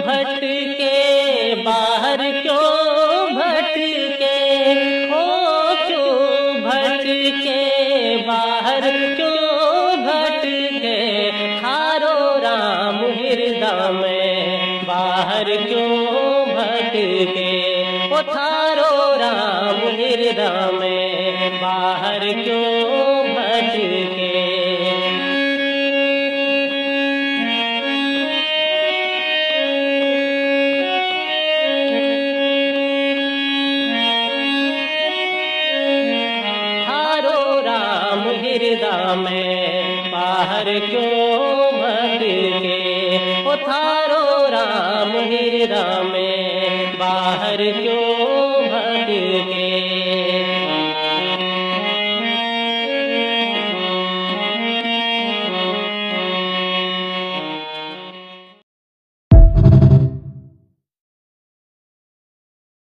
भटके बाहर क्यों भटके, ओ क्यों भटके बाहर क्यों भटके, थारो राम हृदय में बाहर क्यों भटके, ओ थारो राम हृदय में बाहर क्यों भटके। हृदय में बाहर क्यों भटके, ओ थारो राम हृदय में बाहर क्यों